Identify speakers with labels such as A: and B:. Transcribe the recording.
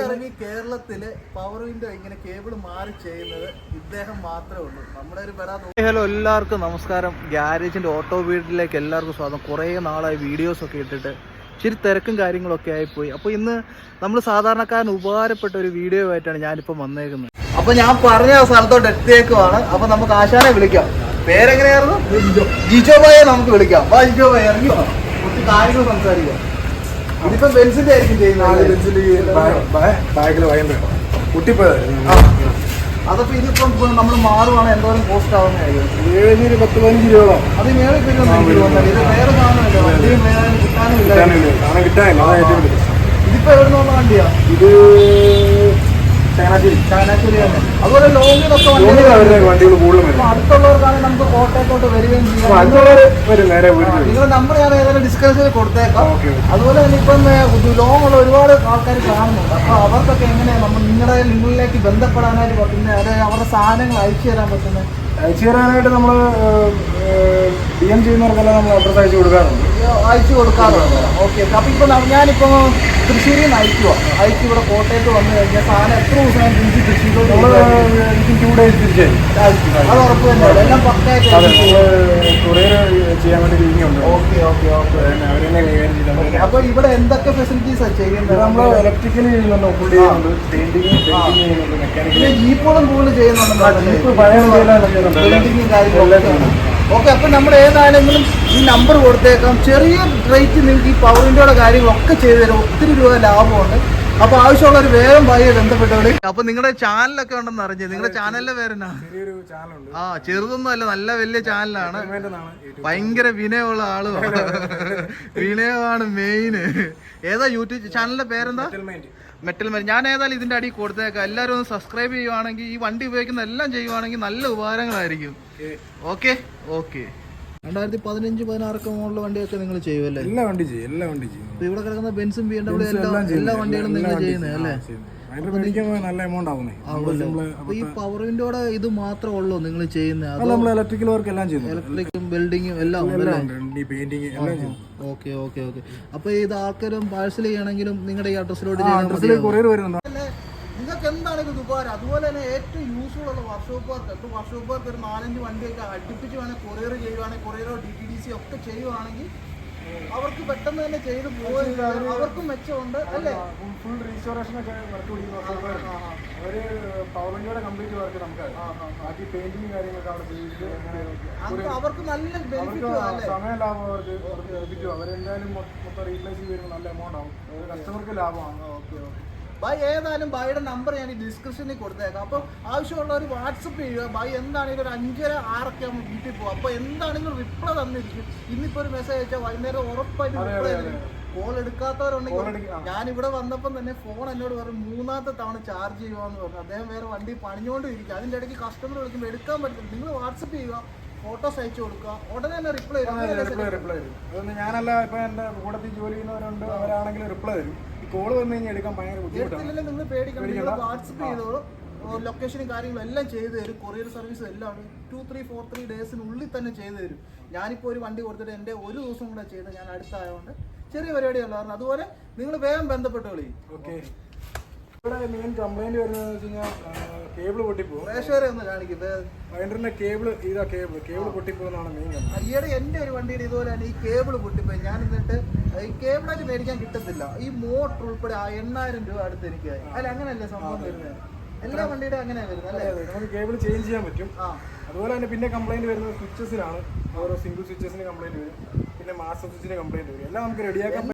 A: ഇറങ്ങി കേരളത്തില് power window ഇങ്ങനെ കേബിൾ മാറി ചെയ്യുന്നത് ഇദ്ദേഹം മാത്രമേ ഉള്ളൂ. നമ്മുടെ ഒരു ഹലോ, എല്ലാവർക്കും നമസ്കാരം. ഗ്യാരേജിന്റെ ഓട്ടോ വീട്ടിലേക്ക് എല്ലാവർക്കും സ്വാഗതം. കുറേ നാളായി വീഡിയോസ് ഒക്കെ ഇട്ടിട്ട് ഇച്ചിരി തിരക്കും കാര്യങ്ങളൊക്കെ ആയിപ്പോയി. അപ്പോൾ ഇന്ന് നമ്മൾ സാധാരണക്കാരന് ഉപകാരപ്പെട്ട ഒരു വീഡിയോ ആയിട്ടാണ് ഞാനിപ്പോൾ വന്നേക്കുന്നത്. അപ്പോൾ ഞാൻ പറഞ്ഞ സ്ഥലത്തോട്ട് എത്തിയേക്കുവാണ്. അപ്പോൾ നമുക്ക് ആശാനെ വിളിക്കാം. പേരെങ്ങനെയായിരുന്നു? ജിജോ ഭായെ നമുക്ക് വിളിക്കാം. വാ ജിജോ ഭായ്, ഇറങ്ങി വാ, കുറച്ച് കാര്യങ്ങൾ സംസാരിക്കാം. ഇതിപ്പോ ബെൻസിന്റെ ആയിരിക്കും ചെയ്യുന്നത്. അതപ്പോ ഇതിപ്പം നമ്മൾ മാറുവാണ് എന്തോരം കോസ്റ്റ് ആവുന്നതായിരിക്കും?
B: 10-15 രൂപ.
A: അത് മേളിൽ പിന്നെ ഇത് വേറെ സാധനമല്ലോ, വണ്ടിയും കിട്ടാനില്ല. ഇതിപ്പോ എവിടെ നിന്നുള്ള വണ്ടിയാ? ഇത് ചങ്ങനാശ്ശേരി തന്നെ. അതുപോലെ ലോങ്ങിലൊക്കെ
B: വണ്ടികൾ കൂടുതലും
A: അടുത്തുള്ളവർക്കാണെങ്കിൽ നമുക്ക് കോട്ടയത്തോട്ട് വരികയും ചെയ്യാം. നിങ്ങളുടെ നമ്പർ ഞാൻ ഏതായാലും ഡിസ്കസ് കൊടുത്തേക്കാം. അതുപോലെ തന്നെ ഇപ്പം ലോങ് ഉള്ള ഒരുപാട് ആൾക്കാർ കാണുന്നുണ്ട്. അപ്പൊ അവർക്കൊക്കെ എങ്ങനെയാണ് നിങ്ങളിലേക്ക് ബന്ധപ്പെടാനായിട്ട് പറ്റുന്നത്? അതായത് അവരുടെ സാധനങ്ങൾ അയച്ചു തരാൻ പറ്റുന്നത്?
B: അയച്ചു തരാനായിട്ട് നമ്മൾ DM ചെയ്യുന്നവർക്കെല്ലാം നമ്മൾ അഡ്രസ് അയച്ചു കൊടുക്കാറുണ്ട്.
A: ഓക്കെ. അപ്പൊ ഇപ്പൊ ഞാനിപ്പോ തൃശ്ശൂരിൽ നിന്ന് അയച്ചു ഇവിടെ കോട്ടയത്ത് വന്നു കഴിഞ്ഞാൽ സാധനം എത്ര ദിവസം തിരിച്ച് തൃശ്ശൂരോട്
B: 2 days തിരിച്ചായി?
A: അത് ഉറപ്പ് തന്നെ, എല്ലാം പക്കായിട്ട്
B: കൊറിയർ ചെയ്യാൻ വേണ്ടി രീതിയുണ്ട്.
A: Okay okay okay.
B: അവരെന്നെ കൈകാര്യം ചെയ്താൽ.
A: അപ്പൊ ഇവിടെ എന്തൊക്കെ ഫെസിലിറ്റീസാണ് ചെയ്യുന്നത്?
B: നമ്മൾ ഇലക്ട്രിക്കലി ചെയ്യുന്നുണ്ട്, ഫുൾ ചെയ്യുന്നുണ്ട്, പെയിന്റിങ് ചെയ്യുന്നുണ്ട്, മെക്കാനിക്കലി
A: ജീപ്പുകളും കൂടുതൽ ചെയ്യുന്നുണ്ട്.
B: ജീപ്പ് പഴയ
A: പെയിന്റിങ്ങും കാര്യങ്ങളൊക്കെ. ഓക്കെ. അപ്പം നമ്മൾ ഏതാണെങ്കിലും ഈ നമ്പർ കൊടുത്തേക്കാം. ചെറിയ റേറ്റ് നിങ്ങൾക്ക് ഈ പവർ വിൻഡോയുടെ കാര്യങ്ങളൊക്കെ ചെയ്തു തരും. ഒത്തിരി രൂപ ലാഭമുണ്ട്. അപ്പൊ ആവശ്യമുള്ളവർ വേഗം ഭായിയെ ബന്ധപ്പെട്ടോളി. അപ്പൊ നിങ്ങളുടെ ചാനലൊക്കെ ഉണ്ടെന്ന് അറിഞ്ഞത്. നിങ്ങളുടെ ചാനലിന്റെ പേരെന്നാ? ചെറുതൊന്നും അല്ല, നല്ല വലിയ ചാനലാണ്. ഭയങ്കര വിനയമുള്ള ആളുമാണ്. വിനയമാണ് മെയിന്. ഏതാ യൂട്യൂബ് ചാനലിന്റെ പേരെന്താ? Metal mind. ഞാൻ ഏതായാലും ഇതിന്റെ അടി കൊടുത്തേക്കാം. എല്ലാവരും ഒന്ന് സബ്സ്ക്രൈബ് ചെയ്യുവാണെങ്കിൽ, ഈ വണ്ടി ഉപയോഗിക്കുന്ന എല്ലാം ചെയ്യുവാണെങ്കിൽ നല്ല ഉപകാരങ്ങളായിരിക്കും. Okay okay. 2015-16 മോഡൽ വണ്ടിയൊക്കെ നിങ്ങൾ ചെയ്യുമല്ലേ?
B: എല്ലാ വണ്ടി ചെയ്യും.
A: ഇവിടെ കിടക്കുന്ന ബെൻസും BMW എല്ലാ വണ്ടികളും നിങ്ങൾ ചെയ്യുന്നത് അല്ലേ?
B: നല്ല എമൗണ്ട് ആവുന്നേ.
A: ഈ പവർ വിൻഡോയുടെ ഇത് മാത്രമേ ഉള്ളൂ നിങ്ങൾ ചെയ്യുന്നത്?
B: നമ്മൾ ഇലക്ട്രിക്കൽ വർക്ക് എല്ലാം ചെയ്യുന്നു.
A: ഇലക്ട്രിക്കും വെൽഡിങ്ങും എല്ലാം
B: പെയിന്റിങ് എല്ലാം ചെയ്യും.
A: Okay okay okay. അപ്പൊ ഇത് ആൾക്കാരും പാഴ്സൽ ചെയ്യണമെങ്കിലും നിങ്ങളുടെ ഈ അഡ്രസ്സിലോട്ട്
B: കൊറിയർ വരുന്നുണ്ട്.
A: നിങ്ങൾക്ക് എന്താണ് ഇത് ഉപകാരം? അതുപോലെ തന്നെ ഏറ്റവും യൂസ്ഫുൾ ഉള്ള വർക്ക്ഷോപ്പുകാർക്ക്, ഇപ്പോൾ വർക്ക്ഷോപ്പുകാർക്ക് ഒരു 4-5 വണ്ടിയൊക്കെ അടുപ്പിച്ച് വേണമെങ്കിൽ കൊറിയർ ചെയ്യുവാണെങ്കിൽ, കൊറിയറോ DTDC ഒക്കെ ചെയ്യുവാണെങ്കിൽ അവർക്ക് പെട്ടെന്ന് തന്നെ ചെയ്ത് പോയി അവർക്കും മെച്ചമുണ്ട് അല്ലേ?
B: ഫുൾ റീസ്റ്റോറേഷൻ ഒക്കെ വർക്ക് പിടിക്കുന്ന അവര് പവർ വിൻഡോയുടെ കംപ്ലീറ്റ് വർക്ക് നമുക്ക് ബാക്കി പെയിന്റിങ് കാര്യങ്ങളൊക്കെ അവിടെ ചെയ്തിട്ട്
A: അവർക്ക് നല്ല
B: സമയം ലാഭം അവർക്ക് ലഭിക്കും. അവരെന്തായാലും മൊത്തം റീപ്ലേസ് ചെയ്യുമ്പോൾ നല്ല എമൗണ്ട് ആവും. കസ്റ്റമർക്ക് ലാഭമാണ്.
A: Okay okay. ഭായ് ഏതായാലും ഭായിയുടെ നമ്പർ ഞാൻ ഈ ഡിസ്ക്രിപ്ഷനിൽ കൊടുത്തേക്കാം. അപ്പോൾ ആവശ്യമുള്ളവർ വാട്സപ്പ് ചെയ്യുക. ഭായ് എന്താണെങ്കിലും ഒരു 5:30-6 ആകുമ്പോൾ വീട്ടിൽ പോകും. അപ്പോൾ എന്താണെങ്കിലും റിപ്ലൈ തന്നിരിക്കും. ഇന്നിപ്പോൾ ഒരു മെസ്സേജ് അയച്ചാൽ വൈകുന്നേരം ഉറപ്പായിട്ട് റിപ്ലൈ തരും. കോൾ എടുക്കാത്തവരുണ്ടെങ്കിൽ ഞാനിവിടെ വന്നപ്പം തന്നെ ഫോൺ എന്നോട് പറഞ്ഞു 3ാമത്തെ തവണ ചാർജ് ചെയ്യുവാന്ന് പറഞ്ഞു. അദ്ദേഹം വേറെ വണ്ടി പണിഞ്ഞുകൊണ്ട് ഇരിക്കുക. അതിൻ്റെ ഇടയ്ക്ക് കസ്റ്റമർ വിളിക്കുമ്പോൾ എടുക്കാൻ പറ്റില്ല. നിങ്ങൾ വാട്സപ്പ് ചെയ്യുക, ഫോട്ടോസ് അയച്ചു കൊടുക്കുക, ഉടനെ തന്നെ റിപ്ലൈ
B: തരും. അതൊന്നും ഞാനല്ല, ഇപ്പൊ എന്റെ കൂടത്തിൽ ജോലി ചെയ്യുന്നവരുണ്ട്, അവരാണെങ്കിലും റിപ്ലൈ തരും. കോള് വന്നു കഴിഞ്ഞാൽ എടുക്കാൻ ഭയങ്കര ബുദ്ധിമുട്ടാണ്.
A: നിങ്ങൾ പേടിക്കണം. നിങ്ങൾ വാട്സപ്പ് ചെയ്തോളൂ, ലൊക്കേഷനും കാര്യങ്ങളും എല്ലാം ചെയ്തു തരും. കൊറിയർ സർവീസ് എല്ലാം 2-3-4 ഡേയ്സിനുള്ളിൽ തന്നെ ചെയ്തു തരും. ഞാനിപ്പോൾ ഒരു വണ്ടി കൊടുത്തിട്ട് എൻ്റെ ഒരു ദിവസം കൂടെ ചെയ്ത് ഞാൻ അടുത്തായതുകൊണ്ട് ചെറിയ പരിപാടിയുള്ളതാണ്. അതുപോലെ നിങ്ങൾ വേഗം ബന്ധപ്പെട്ടോളി.
B: ഓക്കെ. ഇവിടെ മെയിൻ കംപ്ലൈന്റ് വരുന്നതെന്ന് വെച്ച് കഴിഞ്ഞാൽ കേബിൾ പൊട്ടിപ്പോകും.
A: പ്രേക്ഷകരെ ഒന്ന് കാണിക്കുന്നത്
B: വൈൻഡറിന്റെ കേബിൾ പൊട്ടിപ്പോകുന്നതാണ് മെയിൻ.
A: ഈയിടെ എൻ്റെ ഒരു വണ്ടിയുടെ ഇതുപോലെ തന്നെ ഈ കേബിൾ പൊട്ടിപ്പോയി. ഞാൻ എന്നിട്ട് ഈ കേബിളായിട്ട് മേടിക്കാൻ കിട്ടത്തില്ല. ഈ മോട്ടർ ഉൾപ്പെടെ 8000 രൂപ അടുത്ത് എനിക്ക്. അല്ല അങ്ങനെയല്ലേ സംഭവം വരുന്നത്? എല്ലാ വണ്ടിയുടെ അങ്ങനെയാണ് വരുന്നത് അല്ലേ?
B: നമുക്ക് കേബിൾ ചേഞ്ച് ചെയ്യാൻ പറ്റും. അതുപോലെ തന്നെ പിന്നെ കംപ്ലൈന്റ് വരുന്നത് സ്വിച്ചസിനാണ്. ഓരോ സിംഗിൾ സ്വിച്ചസിന് കംപ്ലൈന്റ് വരും, പിന്നെ മാസ്റ്റർ സ്വിച്ചിന് കംപ്ലൈന്റ് വരും. എല്ലാം നമുക്ക് റെഡിയാക്കാൻ